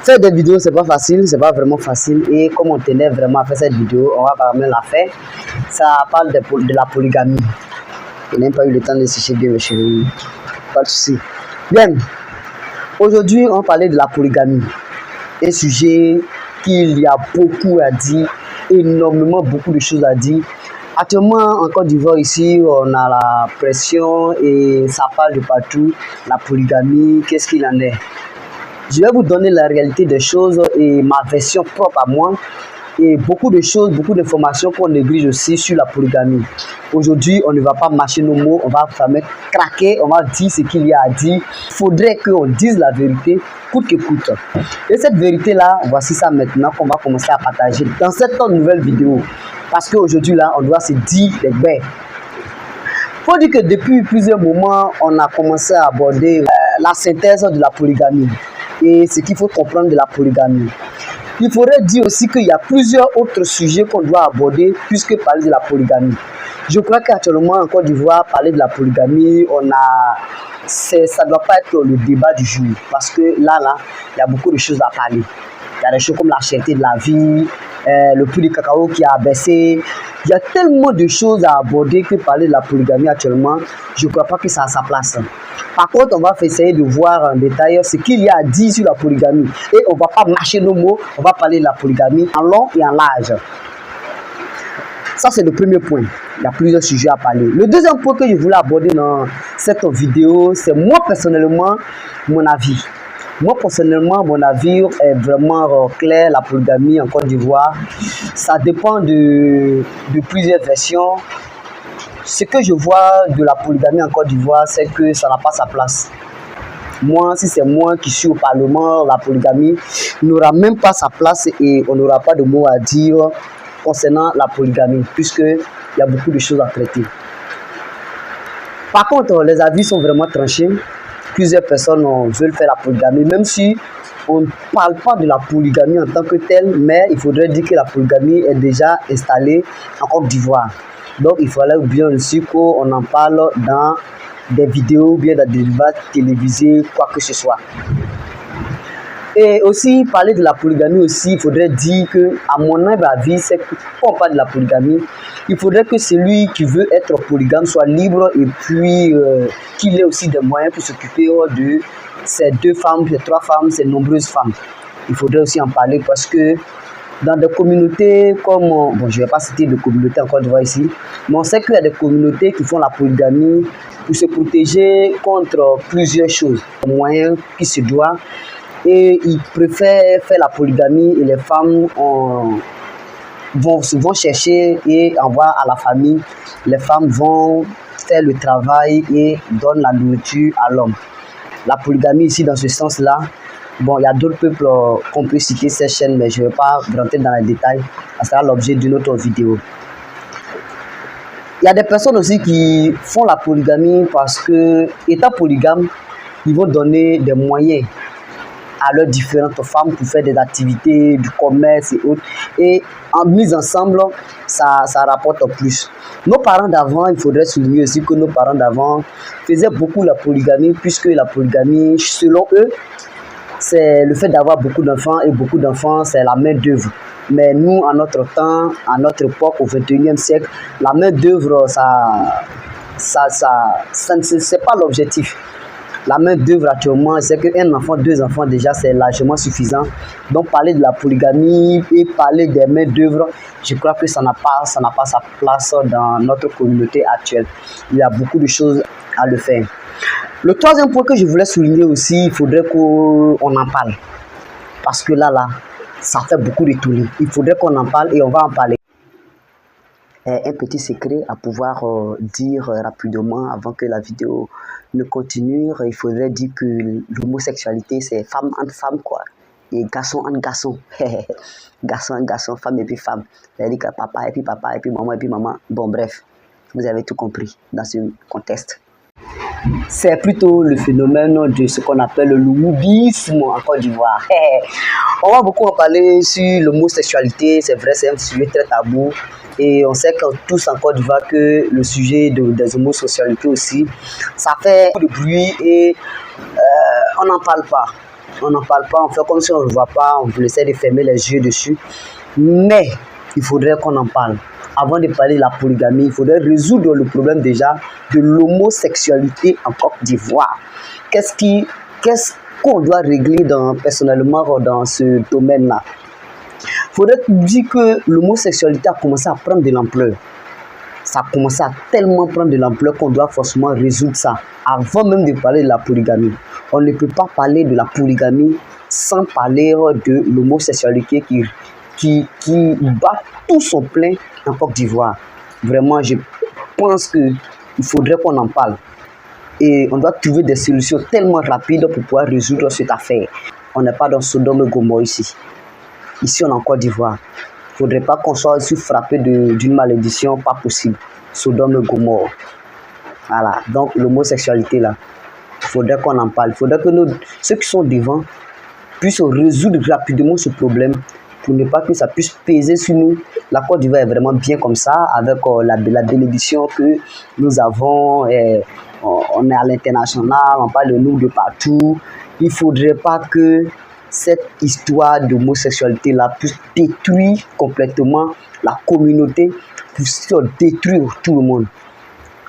Faire des vidéos, c'est pas facile, c'est pas vraiment facile. Et comme on tenait vraiment à faire cette vidéo, on va vraiment la faire. Ça parle de la polygamie. Je n'ai pas eu le temps de sécher bien mes cheveux. Pas de souci. Bien. Aujourd'hui, on va parler de la polygamie. Un sujet qu'il y a beaucoup à dire, énormément, beaucoup de choses à dire. Actuellement, en Côte d'Ivoire, ici, on a la pression et ça parle de partout. La polygamie, qu'est-ce qu'il en est? Je vais vous donner la réalité des choses et ma version propre à moi. Et beaucoup de choses, beaucoup d'informations qu'on néglige aussi sur la polygamie. Aujourd'hui, on ne va pas mâcher nos mots, on va vraiment craquer, on va dire ce qu'il y a à dire. Il faudrait qu'on dise la vérité, coûte que coûte. Et cette vérité-là, voici ça maintenant qu'on va commencer à partager dans cette nouvelle vidéo. Parce qu'aujourd'hui, là, on doit se dire les bains. Il faut dire que depuis plusieurs moments, on a commencé à aborder la synthèse de la polygamie. Et ce qu'il faut comprendre de la polygamie. Il faudrait dire aussi qu'il y a plusieurs autres sujets qu'on doit aborder puisque parler de la polygamie. Je crois qu'actuellement en Côte d'Ivoire, parler de la polygamie, ça ne doit pas être le débat du jour. Parce que là, il y a beaucoup de choses à parler. Il y a des choses comme la cherté de la vie, le prix du cacao qui a baissé. Il y a tellement de choses à aborder que parler de la polygamie actuellement, je ne crois pas que ça a sa place. Par contre, on va essayer de voir en détail ce qu'il y a à dire sur la polygamie. Et on ne va pas mâcher nos mots, on va parler de la polygamie en long et en large. Ça, c'est le premier point. Il y a plusieurs sujets à parler. Le deuxième point que je voulais aborder dans cette vidéo, c'est moi personnellement, mon avis. Moi, personnellement, mon avis est vraiment clair. La polygamie en Côte d'Ivoire, ça dépend de plusieurs versions. Ce que je vois de la polygamie en Côte d'Ivoire, c'est que ça n'a pas sa place. Moi, si c'est moi qui suis au Parlement, la polygamie n'aura même pas sa place et on n'aura pas de mots à dire concernant la polygamie, puisqu'il y a beaucoup de choses à traiter. Par contre, les avis sont vraiment tranchés. Plusieurs personnes veulent faire la polygamie, même si on ne parle pas de la polygamie en tant que telle, mais il faudrait dire que la polygamie est déjà installée en Côte d'Ivoire. Donc, il fallait bien aussi qu'on en parle dans des vidéos, bien dans des débats télévisés, quoi que ce soit. Et aussi, parler de la polygamie aussi, il faudrait dire que, à mon avis, c'est que quand on parle de la polygamie, il faudrait que celui qui veut être polygame soit libre et puis qu'il ait aussi des moyens pour s'occuper de ces 2 femmes, ces 3 femmes, ces nombreuses femmes. Il faudrait aussi en parler parce que dans des communautés comme, bon, je ne vais pas citer de communautés en Côte d'Ivoire ici, mais on sait qu'il y a des communautés qui font la polygamie pour se protéger contre plusieurs choses, des moyens qui se doivent, et ils préfèrent faire la polygamie et les femmes vont chercher et envoient à la famille. Les femmes vont faire le travail et donnent la nourriture à l'homme. La polygamie ici, dans ce sens-là, bon, il y a d'autres peuples qu'on peut citer ces chaînes, mais je ne vais pas rentrer dans les détails. Ça sera l'objet d'une autre vidéo. Il y a des personnes aussi qui font la polygamie parce que, étant polygame, ils vont donner des moyens à leurs différentes femmes pour faire des activités, du commerce et autres. Et en mise ensemble, ça rapporte plus. Nos parents d'avant, il faudrait souligner aussi que nos parents d'avant faisaient beaucoup la polygamie, puisque la polygamie, selon eux, c'est le fait d'avoir beaucoup d'enfants, et beaucoup d'enfants, c'est la main d'œuvre. Mais nous, à notre temps, à notre époque, au XXIe siècle, la main d'œuvre, c'est pas l'objectif. La main d'œuvre actuellement, c'est qu'un enfant, 2 enfants déjà, c'est largement suffisant. Donc parler de la polygamie et parler des mains d'œuvre, je crois que ça n'a pas sa place dans notre communauté actuelle. Il y a beaucoup de choses à le faire. Le troisième point que je voulais souligner aussi, il faudrait qu'on en parle. Parce que là, ça fait beaucoup de tourner. Il faudrait qu'on en parle et on va en parler. Un petit secret à pouvoir dire rapidement avant que la vidéo ne continue. Il faudrait dire que l'homosexualité, c'est femme entre femme, quoi. Et garçon entre garçon. Garçon entre garçon, femme et puis femme. C'est-à-dire que papa et puis maman et puis maman. Bon, bref, vous avez tout compris dans ce contexte. C'est plutôt le phénomène de ce qu'on appelle le wubisme en Côte d'Ivoire. On va beaucoup en parler sur l'homosexualité, c'est vrai, c'est un sujet très tabou. Et on sait que tous en Côte d'Ivoire que le sujet des homosexualités aussi, ça fait beaucoup de bruit et on n'en parle pas. on n'en parle pas, on fait comme si on ne le voit pas, on essaie de fermer les yeux dessus. Mais il faudrait qu'on en parle. Avant de parler de la polygamie, il faudrait résoudre le problème déjà de l'homosexualité en Côte d'Ivoire. Qu'est-ce qu'on doit régler personnellement dans ce domaine-là? Il faudrait dire que l'homosexualité a commencé à prendre de l'ampleur. Ça a commencé à tellement prendre de l'ampleur qu'on doit forcément résoudre ça avant même de parler de la polygamie. On ne peut pas parler de la polygamie sans parler de l'homosexualité qui bat tout son plein en Côte d'Ivoire. Vraiment, je pense qu'il faudrait qu'on en parle. Et on doit trouver des solutions tellement rapides pour pouvoir résoudre cette affaire. On n'est pas dans Sodome et Gomorrhe ici. Ici, on est en Côte d'Ivoire. Il ne faudrait pas qu'on soit aussi frappé d'une malédiction, pas possible. Sodome et Gomorrhe. Voilà, donc l'homosexualité là, il faudrait qu'on en parle. Il faudrait que ceux qui sont devant puissent résoudre rapidement ce problème pour ne pas que ça puisse peser sur nous. La Côte d'Ivoire est vraiment bien comme ça, avec la bénédiction que nous avons. On est à l'international, on parle de nous de partout. Il ne faudrait pas que cette histoire d'homosexualité-là puisse détruire complètement la communauté, puisse détruire tout le monde.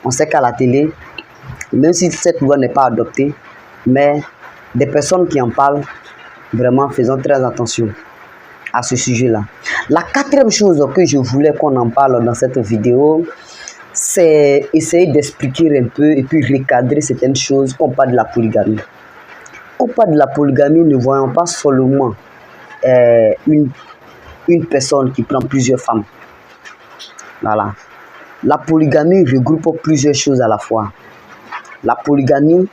On sait qu'à la télé, même si cette loi n'est pas adoptée, mais des personnes qui en parlent, vraiment faisons très attention à ce sujet-là. La quatrième chose que je voulais qu'on en parle dans cette vidéo, c'est essayer d'expliquer un peu et puis recadrer certaines choses quand on parle de la polygamie. Quand on parle de la polygamie, ne voyons pas seulement une personne qui prend plusieurs femmes. Voilà. La polygamie regroupe plusieurs choses à la fois. La polygamie,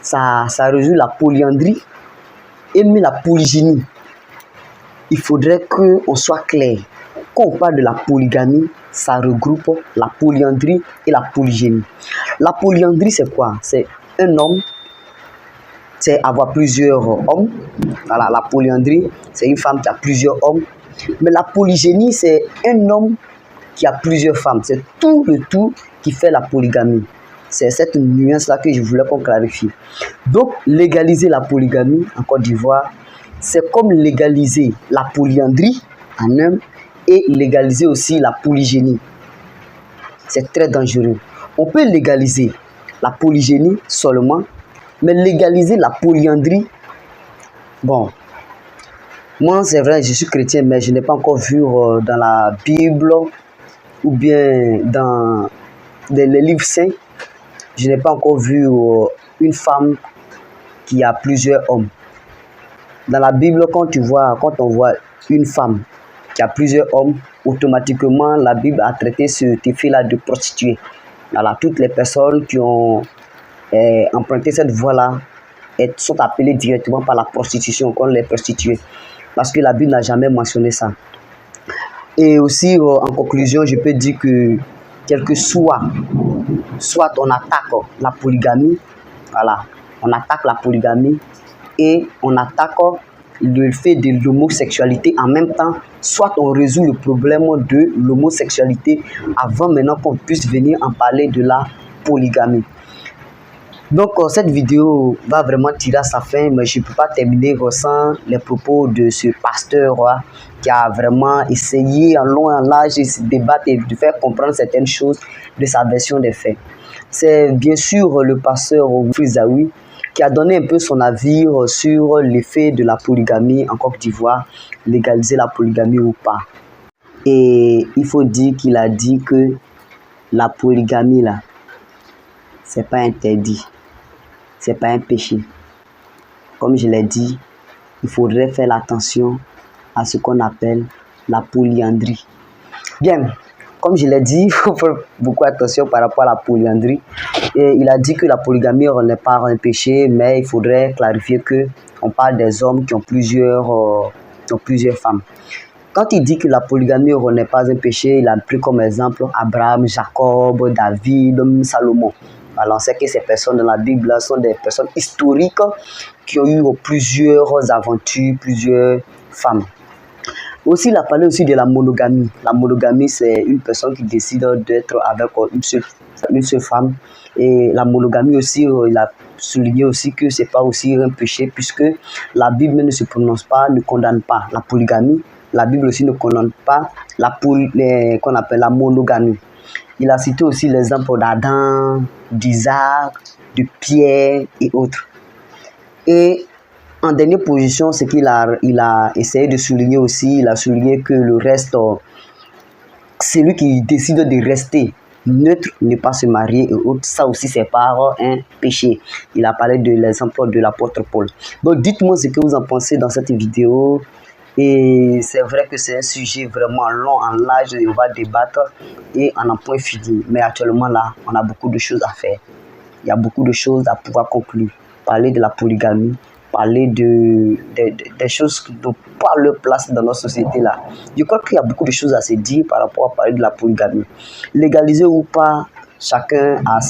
ça résout la polyandrie et même la polygynie. Il faudrait qu'on soit clair. Quand on parle de la polygamie, ça regroupe la polyandrie et la polygynie. La polyandrie, c'est quoi? C'est un homme, c'est avoir plusieurs hommes. Voilà, la polyandrie, c'est une femme qui a plusieurs hommes. Mais la polygynie, c'est un homme qui a plusieurs femmes. C'est tout le tout qui fait la polygamie. C'est cette nuance-là que je voulais qu'on clarifie. Donc, légaliser la polygamie en Côte d'Ivoire, c'est comme légaliser la polyandrie en homme et légaliser aussi la polygynie. C'est très dangereux. On peut légaliser la polygynie seulement, mais légaliser la polyandrie, bon, moi c'est vrai, je suis chrétien, mais je n'ai pas encore vu dans la Bible ou bien dans les livres saints, je n'ai pas encore vu une femme qui a plusieurs hommes. Dans la Bible, quand on voit une femme qui a plusieurs hommes, automatiquement la Bible a traité ce effet-là de prostituée. Voilà, toutes les personnes qui ont emprunté cette voie-là sont appelées directement par la prostitution, comme les prostituées. Parce que la Bible n'a jamais mentionné ça. Et aussi, en conclusion, je peux dire que quel que soit on attaque la polygamie, voilà, on attaque la polygamie et on attaque le fait de l'homosexualité en même temps, soit on résout le problème de l'homosexualité avant maintenant qu'on puisse venir en parler de la polygamie. Donc cette vidéo va vraiment tirer à sa fin, mais je ne peux pas terminer sans les propos de ce pasteur qui a vraiment essayé en long et en large de se débattre et de faire comprendre certaines choses de sa version des faits. C'est bien sûr le pasteur Frizaoui qui a donné un peu son avis sur l'effet de la polygamie en Côte d'Ivoire, légaliser la polygamie ou pas. Et il faut dire qu'il a dit que la polygamie là, c'est pas interdit. C'est pas un péché. Comme je l'ai dit, il faudrait faire attention à ce qu'on appelle la polyandrie. Bien, comme je l'ai dit, il faut faire beaucoup attention par rapport à la polyandrie. Et il a dit que la polygamie n'est pas un péché, mais il faudrait clarifier qu'on parle des hommes qui ont plusieurs femmes. Quand il dit que la polygamie n'est pas un péché, il a pris comme exemple Abraham, Jacob, David, Salomon. Alors, on sait que ces personnes dans la Bible sont des personnes historiques qui ont eu plusieurs aventures, plusieurs femmes. Aussi, il a parlé aussi de la monogamie. La monogamie, c'est une personne qui décide d'être avec une seule femme. Et la monogamie aussi, il a souligner aussi que c'est pas aussi un péché puisque la Bible ne se prononce pas, ne condamne pas la polygamie. La Bible aussi ne condamne pas qu'on appelle la monogamie. Il a cité aussi l'exemple d'Adam, d'Isaac, de Pierre et autres. Et en dernière position, ce qu'il a essayé de souligner aussi, il a souligné que le reste, celui qui décide de rester neutre, ne pas se marier et autres, ça aussi c'est pas un péché. Il a parlé de l'exemple de l'apôtre Paul. Donc dites-moi ce que vous en pensez dans cette vidéo. Et c'est vrai que c'est un sujet vraiment long, en large, et on va débattre et on n'en point fini. Mais actuellement là, on a beaucoup de choses à faire. Il y a beaucoup de choses à pouvoir conclure. Parler de la polygamie, parler des choses qui n'ont pas leur place dans notre société là. Je crois qu'il y a beaucoup de choses à se dire par rapport à parler de la polygamie. Légaliser ou pas, chacun a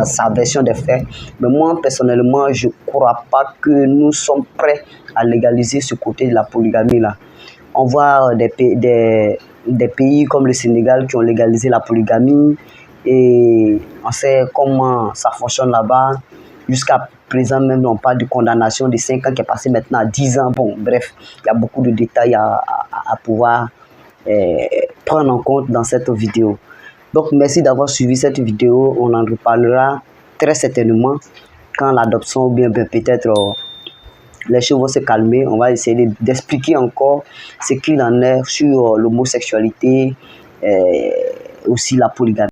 sa version des faits. Mais moi, personnellement, je ne crois pas que nous sommes prêts à légaliser ce côté de la polygamie là. On voit des pays comme le Sénégal qui ont légalisé la polygamie et on sait comment ça fonctionne là-bas. Jusqu'à présent, même, on parle de condamnation de 5 ans qui est passé maintenant à 10 ans. Bon, bref, il y a beaucoup de détails à pouvoir prendre en compte dans cette vidéo. Donc, merci d'avoir suivi cette vidéo. On en reparlera très certainement quand l'adoption ou bien peut-être les choses vont se calmer. On va essayer d'expliquer encore ce qu'il en est sur l'homosexualité et aussi la polygamie.